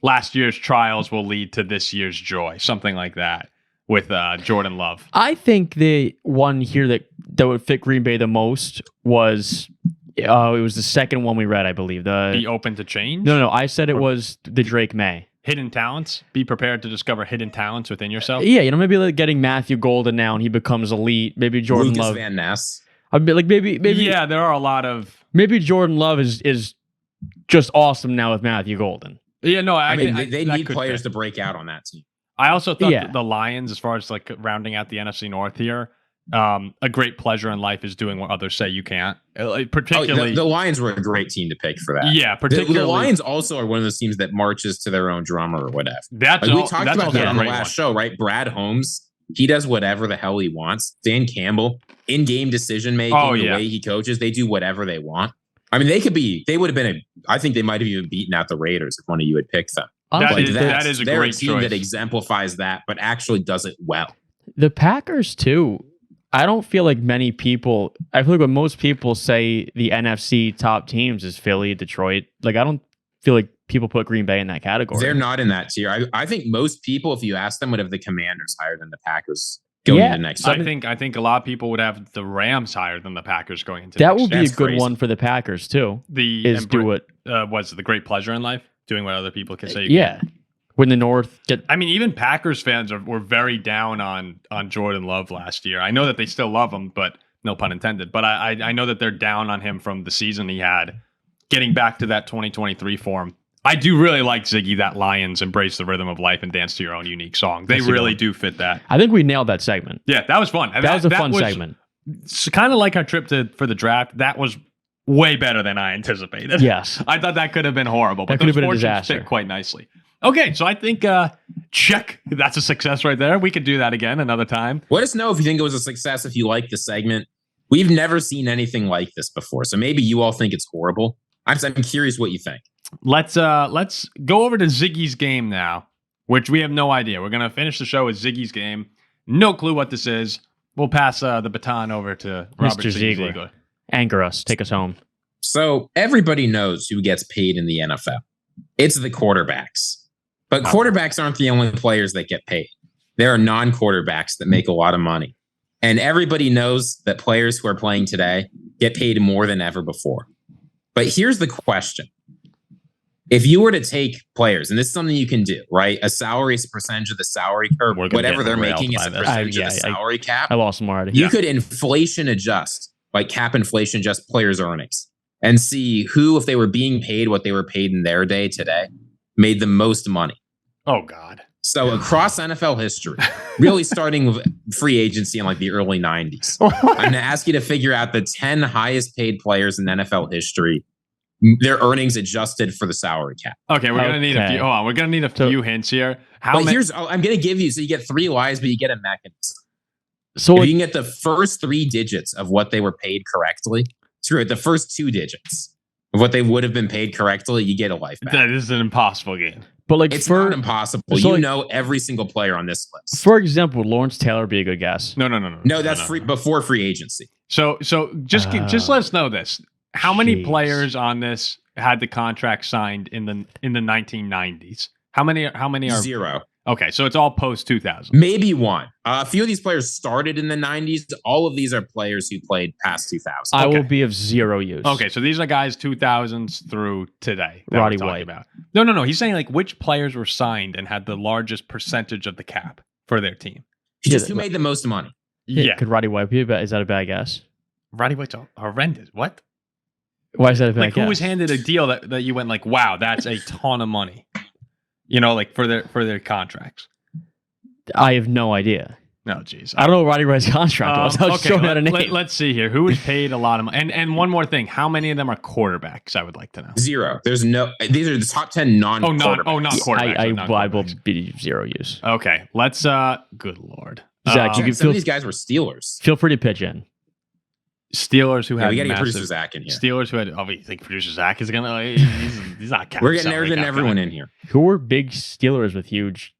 last year's trials will lead to this year's joy, something like that with Jordan Love. I think the one here that would fit Green Bay the most was Oh, it was the second one we read, I believe. Be open to change? No, I said it Or- was the Drake May. Hidden talents? Be prepared to discover hidden talents within yourself? Yeah, maybe like getting Matthew Golden now and he becomes elite. Maybe Jordan Lucas Love. Van Ness. I'd be like maybe Yeah, there are a lot of... maybe Jordan Love is just awesome now with Matthew Golden. Yeah, no, I mean, they that need could players fit. to break out on that team. I also thought Yeah. the Lions, as far as like rounding out the NFC North here, a great pleasure in life is doing what others say you can't. Particularly, the Lions were a great team to pick for that. yeah, The particularly Lions also are one of those teams that marches to their own drummer or whatever. That's Like, we all- talked that's about also that a on the great last one. show, right? Brad Holmes, he does whatever the hell he wants. Dan Campbell, in-game decision making, Oh, the yeah. way he coaches, they do whatever they want. I mean, they would have been I think they might have even beaten out the Raiders if one of you had picked them. That Honestly, is- that is a they're great team choice. that exemplifies that, but actually does it well. the Packers too. I don't feel like many people. I feel like when most people say the NFC top teams is Philly, Detroit. Like I don't feel like people put Green Bay in that category. They're not in that tier. I think most people, if you ask them, would have the Commanders higher than the Packers going Yeah, into next so year. I think a lot of people would have the Rams higher than the Packers going into That next would be year. a That's good crazy. one for the Packers too. Is and do it. was the great pleasure in life doing what other people can say. You Yeah, can't. when the North get I mean, even Packers fans were very down on Jordan Love last year. I know that they still love him, but no pun intended. But I know that they're down on him from the season he had. Getting back to that 2023 form, I do really like Ziggy that Lions embrace the rhythm of life and dance to your own unique song. They Yes, you really do. do fit that. I think we nailed that segment. Yeah, that was fun. That was a fun segment. It's kind of like our trip for the draft. That was way better than I anticipated. Yes. I thought that could have been horrible, That but could have those been a fortunes disaster. fit quite nicely. Okay, so I think check. That's a success right there. We could do that again another time. Let us know if you think it was a success, if you like the segment. We've never seen anything like this before, so maybe you all think it's horrible. I'm curious what you think. Let's go over to Ziggy's game now, which we have no idea. We're gonna finish the show with Ziggy's game. No clue what this is. We'll pass the baton over to Robert Mr. Ziggy Ziegler. Anchor us. Take us home. So everybody knows who gets paid in the NFL. It's the quarterbacks. But quarterbacks aren't the only players that get paid. There are non-quarterbacks that make a lot of money. And everybody knows that players who are playing today get paid more than ever before. But here's the question. If you were to take players, and this is something you can do, right? A salary is a percentage of the salary, or We're gonna whatever get they're railed making is by a this. percentage of Yeah, the salary cap. I lost them already. You could inflation adjust, like cap inflation adjust players' earnings, and see who, if they were being paid what they were paid in their day today, made the most money. Oh God. So across NFL history, really starting with free agency in like the early 90s, I'm going to ask you to figure out the 10 highest paid players in NFL history, their earnings adjusted for the salary cap. Okay, we're gonna need a Okay. few. Hold on, we're gonna need a few hints here. How But many? I'm going to give you, so you get 3 lies, but you get a mechanism. So If like, you can get the first 3 digits of what they were paid correctly, screw it, the first 2 digits of what they would have been paid correctly, you get a life back. That is an impossible game. but like It's for not impossible. so You like- know every single player on this list. for example, would Lawrence Taylor be a good guess? No. No, that's free before free agency. So just let us know this. How many Jeez. players on this had the contract signed in the 1990s? How many are 0. okay? So it's all post 2000. Maybe 1. A few of these players started in the 90s. All of these are players who played past 2000. I Okay. will be of zero use. Okay, so these are guys 2000s through today. that we're Roddy talking White. About. No. He's saying like which players were signed and had the largest percentage of the cap for their team. Just who made the most money. Yeah, Could Roddy White be a bad? Is that a bad guess? Roddy White's horrendous. What? Why is that a bad Like guess? who was handed a deal that you went like, wow, that's a ton of money. You know, like for their contracts. I have no idea. No, jeez. I don't know what Roddy White's contract was. I was showing out a name. Let's see here. Who was paid a lot of money? And one more thing. How many of them are quarterbacks? I would like to know. 0. There's no. These are the top 10 non-quarterbacks. not quarterbacks. I will be zero use. Okay, let's. Good lord, Zach, you can Some feel of these guys were Steelers. feel free to pitch in. Steelers who Yeah, had we got to get massive, producer Zach in here. Steelers who had. Oh, you think producer Zach is gonna? He's not. We're getting everyone in here. Who were big Steelers with huge?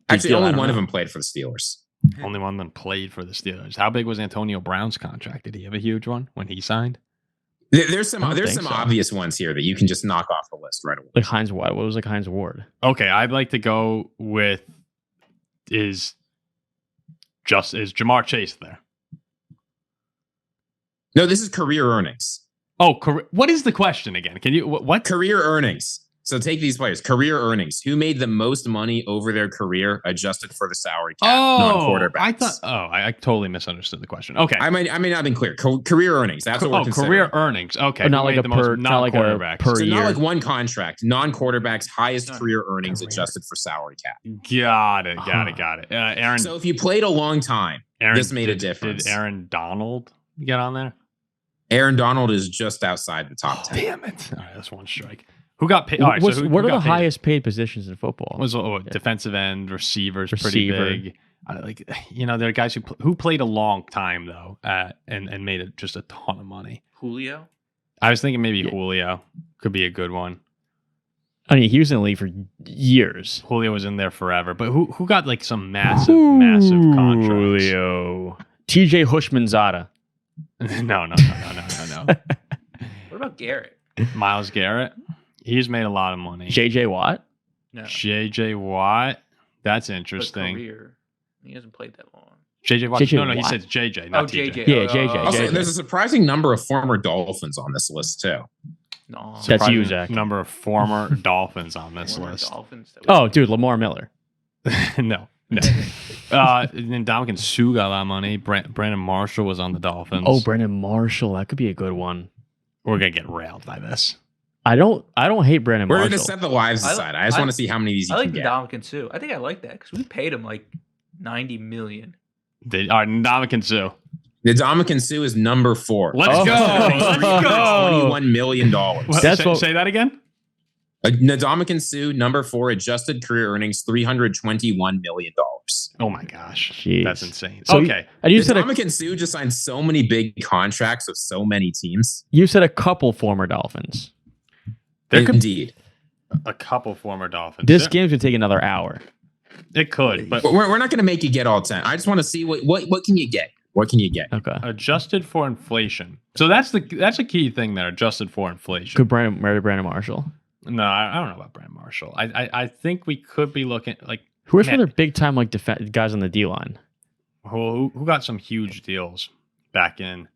Actually, only one of them played for the Steelers. Only one of them played for the Steelers. How big was Antonio Brown's contract? Did he have a huge one when he signed? There's some I don't think so. obvious ones here that you can just knock off the list right away. Like Heinz Ward. What was like Heinz Ward? Okay, I'd like to go with is Jamar Chase there? No, this is career earnings. Oh, what is the question again? Can you what? Career earnings. So take these players. Career earnings. Who made the most money over their career adjusted for the salary cap? Non-quarterbacks. I thought. Oh, I totally misunderstood the question. Okay. I may not have been clear. Career earnings. That's what we're considering. Career earnings. Okay. Not like a per, not like a per So year. not like one contract. Non-quarterbacks highest career earnings adjusted for salary cap. Got it. Aaron. So if you played a long time, this made a difference. Did Aaron Donald get on there? Aaron Donald is just outside the top 10. Damn it! All right, that's one strike. Who got paid? All right, what who are the got paid? highest paid positions in football? Was defensive end, receivers, pretty big. There are guys who played a long time though, and made just a ton of money. Julio. I was thinking maybe Julio could be a good one. I mean, he was in the league for years. Julio was in there forever, but who got like some massive contracts? Julio. TJ Hushmanzada. No. What about Garrett? Myles Garrett. He's made a lot of money. JJ Watt. No. JJ Watt. That's But interesting. career. He hasn't played that long. JJ Watt. JJ No, he Watt. said JJ, not TJ. JJ. Yeah, JJ. Also, JJ. there's a surprising number of former Dolphins on this list too. No. That's you, Surprising Zach. Number of former Dolphins on this Former list. Dolphins, that Oh, was- dude, Lamar Miller. No. And then Dominican Sue got a lot of money. Brandon Marshall was on the Dolphins. Oh, Brandon Marshall. That could be a good one. We're gonna get railed by this. I don't hate Brandon We're Marshall. going to set the lives aside. I just want to see how many of these you I like can the get. Dominican Sue. I think I like that because we paid him like $90 million. Dominican Sue. The Dominican Sue is number 4. Let's Oh. go. Let's go. $21 million. That's what- Say that again. Ndamukong Suh, number 4, adjusted career earnings $321 million. Oh my gosh, Jeez. that's insane. So Okay, And you said Ndamukong Suh just signed so many big contracts with so many teams. a couple former Dolphins. there could Indeed. a couple former Dolphins. This game's gonna take another hour. It could, but But we're not going to make you get all 10. I just want to see what can you get? What can you get? Okay. adjusted for inflation. So that's a key thing there. Adjusted for inflation. Could Brandon Marshall? No, I don't know about Brandon Marshall. I think we could be looking like Who are some Man. other big time like guys on the D line? who got some huge deals back in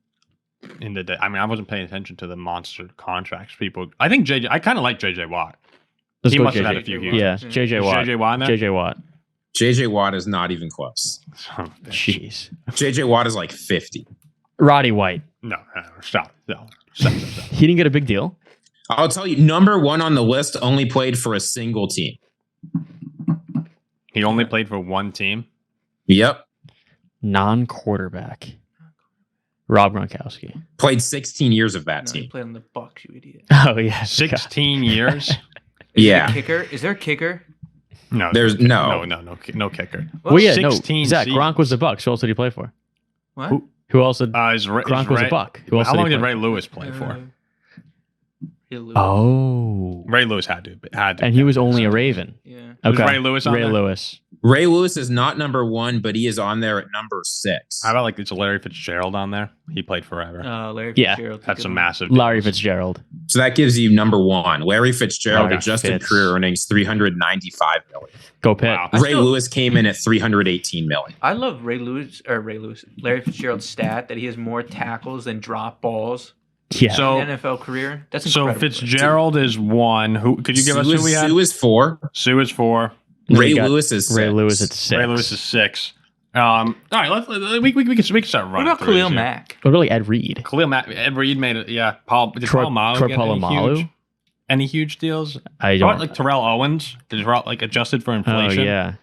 the day. I mean, I wasn't paying attention to the monster contracts. People, I think JJ. I kind of like JJ Watt. Let's He go must have JJ. had a few huge. Yeah, Is JJ Watt. JJ Watt in there. JJ Watt. JJ Watt is not even close. Son of a bitch. Jeez. JJ Watt is like 50. Roddy White. No, stop. Stop. He didn't get a big deal. I'll tell you, number 1 on the list only played for a single team. He only played for one team. Yep. Non-quarterback. Rob Gronkowski. Played 16 years of that No, he team. played on the Bucks, you idiot. Oh yeah, 16 years. Yeah. Kicker? Is there a kicker? No, There's no. no kicker. Well, yeah, no. 16 Zach seasons. Gronk was the Bucks. Who else did he play for? What? Who else did Gronk Gronk was a Buck? Who else How long he did play Ray Lewis play for? Ray Lewis. Oh, Ray Lewis had to, and he was only a Raven. Yeah. Was Okay, Ray Lewis on Ray there? Lewis. Ray Lewis is not number 1, but he is on there at number 6. How about like it's Larry Fitzgerald on there? He played forever. Larry Yeah. Fitzgerald. Had some massive. massive. Larry deals. Fitzgerald. So that gives you number 1. Larry Fitzgerald Larry adjusted Fitz. career earnings $395 million. Go Pitt. Wow. Ray Lewis came in at $318 million. I love Larry Fitzgerald's stat that he has more tackles than drop balls Yeah. So in NFL career. That's so incredible. Fitzgerald is 1. Who could you give us? Who we had? Sue is 4. Sue is 4. Then Ray we got Lewis is 6. Ray Lewis at 6. Ray Lewis is 6. All right, we can start running. What about through Khalil these here. Mack? What about like Ed Reed? Khalil Mack, Ed Reed made it. Yeah, Paul. Did Troy Polamalu get Polamalu? any huge deals? I How don't. about like Terrell Owens? Did Terrell like adjusted for Oh inflation? yeah.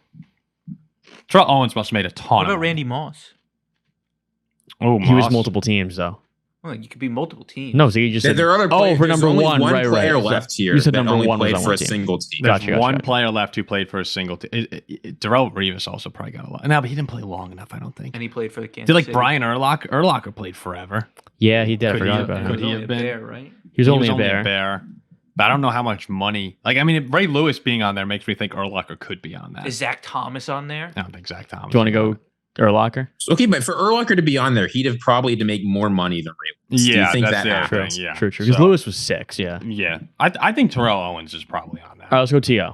Terrell Owens must have made a ton. What of about money. Randy Moss? Oh, He was Moss. multiple teams though. Well, you could be multiple teams. No, so you just said. There are other players. for There's number only 1, right, player right. left here You said that number only 1 was played on for one a team. single team. There's Gotcha. one player left who played for a single team. Darrell Revis also probably got a lot. No, but he didn't play long enough, I don't think. And he played for the Kansas Did like City. Brian Urlacher? Urlacher played forever. Yeah, he did. I Could forgot he- about He him. could was he only have a been? Bear, right? He was only a a bear. bear. But I don't know how much money. Like, I mean, Ray Lewis being on there makes me think Urlacher could be on that. Is Zach Thomas on there? I don't think Zach Thomas. Do you want to go Urlacher? Okay, but for Urlacher to be on there, he'd have probably to make more money than Ray Lewis. Do Yeah, you think that's that the other happens? thing. Yeah, True. Because So, Lewis was 6. Yeah. Yeah, I think Terrell Owens is probably on there. All right, let's go To.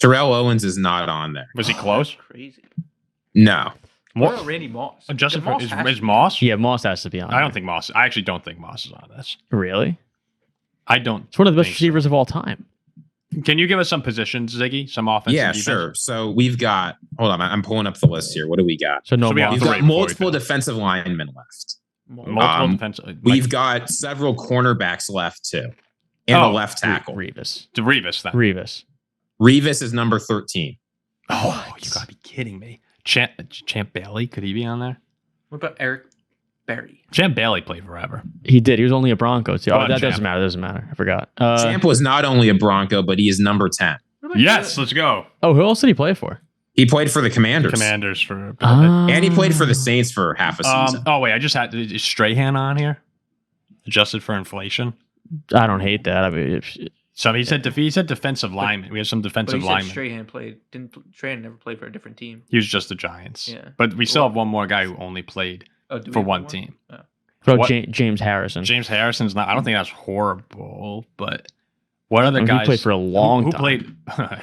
Terrell Owens is not on there. Was he close? Crazy. No. What about Randy Moss? Adjusted Moss is has to be- Moss? Yeah, Moss has to be on. I don't there. think Moss. I actually don't think Moss is on this. Really. I don't. It's one of the best think receivers of all time. So. Can you give us some positions, Ziggy? Some offense? Yeah, and defense? sure. So we've got. Hold on, I'm pulling up the list here. What do we got? So no So we got Moss. We've three got before we multiple finish. defensive linemen left. Multiple defensive. We've got several cornerbacks left too, and a left tackle. Revis. Revis then. Revis is number 13. Oh, you gotta be kidding me. Champ Bailey, could he be on there? What about Eric Berry? Champ Bailey played forever. He did. He was only a Bronco too. Go Oh, on, that Champ. doesn't matter. Doesn't matter. I forgot. Champ was not only a Bronco, but he is number 10. What about Yes, let's go. Oh, who else did he play for? He played for the Commanders. Commanders for a bit. And he played for the Saints for half a season. Oh wait, I just had is Strahan on here. Adjusted for inflation. I don't hate that. I mean, So he said defensive lineman. We have some But defensive you said linemen. Strahan played. Strahan never played for a different team. He was just the Giants. Yeah. But we still have one more guy who only played Oh, do we for have one more? team. Oh. what about What- James Harrison? James Harrison's not. I don't think that's horrible. But what other I mean, guys he played for a long who time. played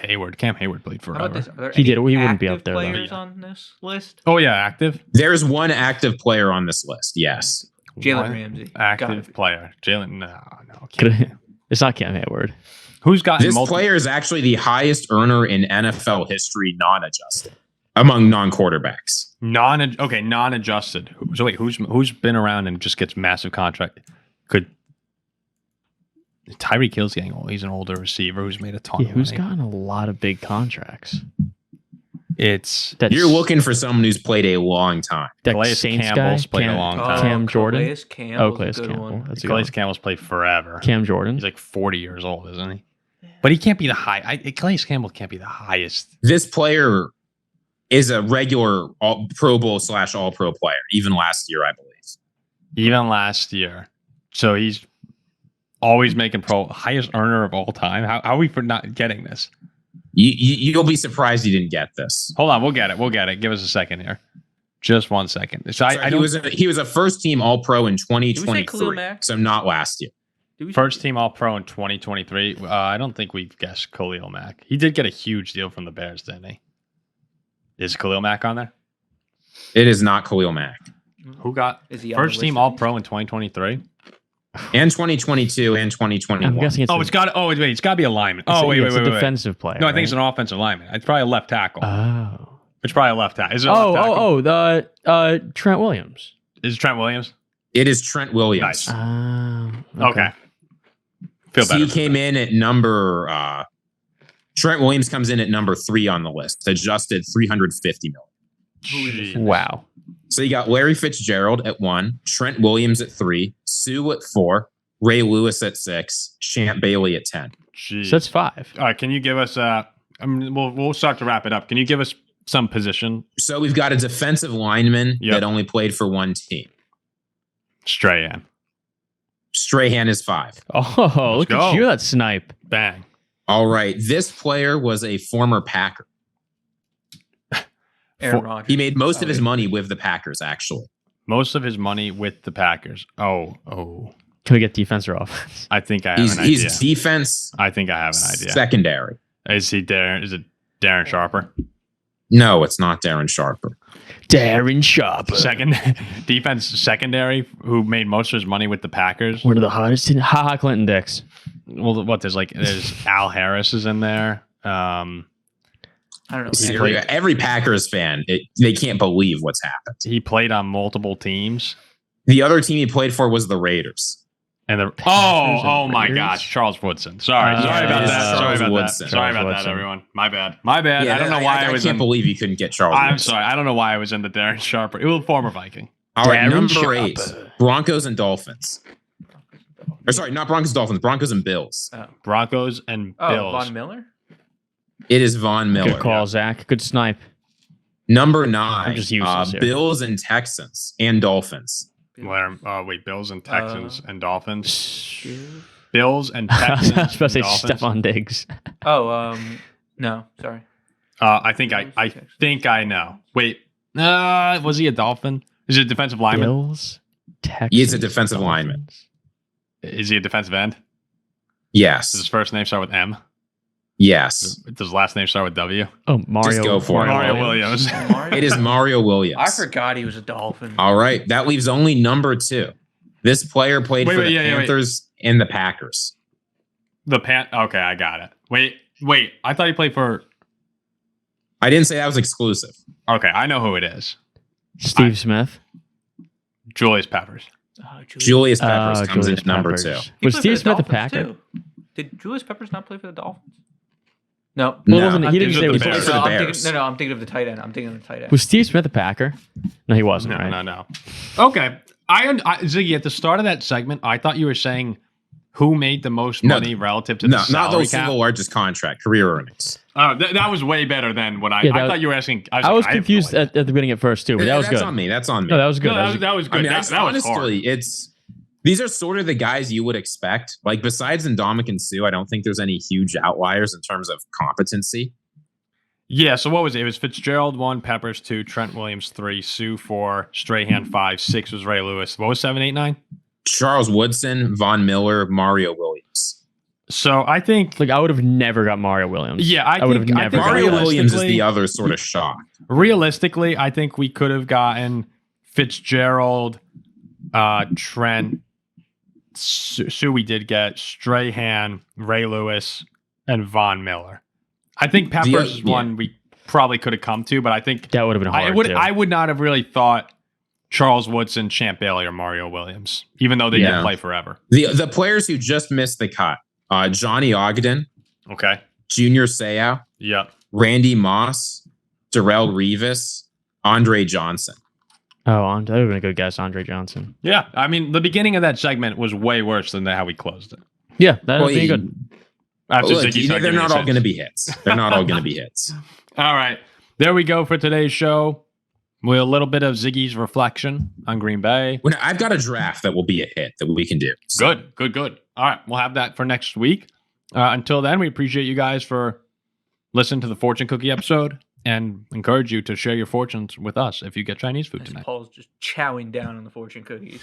Hayward? Cam Hayward played How forever. about this? Are there He any did. He wouldn't be active up there, though. Players Yeah. on this list. Oh yeah, active. There's one active player on this list. Yes. Jalen One Ramsey. Gotta active be. player. Jalen. No. It's not Cam Hayward. Who's gotten This multiple? player is actually the highest earner in NFL history, non-adjusted, among non-quarterbacks. Non-adjusted. So wait, who's been around and just gets massive contract? Could Tyreek Hill's getting old? He's an older receiver who's made a ton Yeah, of who's money. gotten a lot of big contracts? It's That's, You're looking for someone who's played a long time. that Calais Saints Campbell's guy? played a Cam- long Oh, time. Cam Jordan? Calais Campbell's Calais a good Campbell. one. That's a good Calais one. Campbell's played forever. Cam Jordan. He's like 40 years old, isn't he? But he can't be the high. Calais Campbell can't be the highest. This player is a regular Pro Bowl / All Pro player, even last year, I believe. Even last year. So he's always making highest earner of all time. How are we for not getting this? You'll be surprised you didn't get this. Hold on, we'll get it. Give us a second here. Just 1 second. So I he was a first team All Pro in Did we say Khalil 2023, Mack? so not last year. Did we- First team All Pro in 2023. I don't think we've guessed Khalil Mack. He did get a huge deal from the Bears, didn't he? Is Khalil Mack on there? It is not Khalil Mack. Who got Is he on the first team list? All Pro in 2023? And 2022 and 2021. I'm guessing it's It's got to be a lineman. it's Wait, a defensive player. No, I think it's right? an offensive lineman. It's probably a left tackle. Oh. It's probably a left tackle. Is it a left tackle? The Trent Williams. Is it Trent Williams? It is Trent Williams. Nice. Okay. Okay. Feel So better. he came in at number. Trent Williams comes in at number 3 on the list, adjusted $350 million. Jeez. Wow. So you got Larry Fitzgerald at 1, Trent Williams at 3, Sue at 4, Ray Lewis at 6, Champ Bailey at 10. Jeez. So that's 5. All right. Can you give us? We'll start to wrap it up. Can you give us some position? So we've got a defensive lineman Yep. that only played for one team. Strahan. Strahan is 5. Oh, look go. at you, that snipe. Bang. All right. This player was a former Packer. Aaron For- Rodgers. He made most of Oh, his wait. money with the Packers, actually. Most of his money with the Packers. Oh. Can we get defense or offense? I think I have an idea. He's defense I think I have an idea. secondary. Is he Darren? Is it Darren Sharper? No, it's not Darren Sharper. Darren Sharper. Second defense secondary who made most of his money with the Packers. One of the hottest in Clinton Dix. Well, what there's Al Harris is in there. I don't know. Seriously, every Packers fan, they can't believe what's happened. He played on multiple teams. The other team he played for was the Raiders. And Packers oh and my Raiders? gosh, Charles Woodson. Sorry about it that. is Sorry Charles about Woodson. that. Sorry about Charles that, Woodson. everyone. My bad. I don't know why I was. can't believe you couldn't get Charles. I'm Woodson. sorry. I don't know why I was in the Darren Sharper. It was a former Viking. All right, Darren number Sharper. 8, Broncos and Dolphins. Or sorry, not Broncos, Dolphins. Broncos and Bills. Broncos and Oh, Bills. Von Miller? It is Von Miller. Good call, Zach. Good snipe. Number 9, I'm just useless here. Bills and Texans and Dolphins. Bills and Texans and Dolphins. Dude. Bills and I was Texans. about to say and Dolphins. Stephon Diggs. Oh, no, sorry. I think I know. Wait, was he a Dolphin? Is he a defensive lineman? Bills, Texans. He is a defensive lineman. Is he a defensive end? Does his Yes. first name start with M? Yes. Does his last name start with W? Oh, Mario. Just go for it. Mario Williams. Mario- It is Mario Williams. I forgot he was a Dolphin. All right. That leaves only number 2. This player played for the Panthers and the Packers. Okay, I got it. Wait. I thought he played for. I didn't say that was exclusive. Okay, I know who it is. Steve Smith. Julius Peppers. Julius Peppers comes Julius in at number Peppers. 2. He Was played for Steve the Smith a Dolphins, Packer? too. Did Julius Peppers not play for the Dolphins? No. Well, No. wasn't, he didn't He say was was the Bears. for the I'm Bears. thinking, I'm thinking of the tight end. I'm thinking of the tight end. Was Steve Smith a Packer? No, he wasn't. right? No. Okay, Ziggy, at the start of that segment, I thought you were saying who made the most No. money relative to No, the not salary the cap. single largest contract, career earnings. That was way better than what I. Yeah, I thought you were asking. I was like, confused I have no at the beginning at first too, but that was That's good. on me. That's on me. No, that was good. idea. No, that was good. I mean, that was hard. honestly, these are sort of the guys you would expect. Like besides Ndamukong Suh, I don't think there's any huge outliers in terms of competency. Yeah, so what was it? It was Fitzgerald 1, Peppers 2, Trent Williams 3, Sue 4, Strahan 5, 6 was Ray Lewis. What was 7, 8, 9? Charles Woodson, Von Miller, Mario Williams. So I think, Like I would have never got Mario Williams. yeah, I would have think never. Mario got that. Williams is the other sort of shock. Realistically, I think we could have gotten Fitzgerald, Trent, Sue we did get, Strahan, Ray Lewis, and Von Miller. I think Peppers is one we probably could have come to, but I think That would have been hard. I would not have really thought Charles Woodson, Champ Bailey, or Mario Williams, even though they Yeah. didn't play forever. The players who just missed the cut: Johnny Ogden, Okay. Junior Seau, Yep. Randy Moss, Darrell Revis, Andre Johnson. Oh, that would have been a good guess, Andre Johnson. Yeah. I mean, the beginning of that segment was way worse than how we closed it. Yeah, that would Well, be good. After Look, Ziggy started they're giving not us all going to hits. be hits. They're not all going to be hits. All right. There we go for today's show. With a little bit of Ziggy's reflection on Green Bay. I've got a draft that will be a hit that we can do. So, Good. All right. We'll have that for next week. Until then, we appreciate you guys for listening to the Fortune Cookie episode and encourage you to share your fortunes with us if you get Chinese food tonight. Paul's just chowing down on the fortune cookies.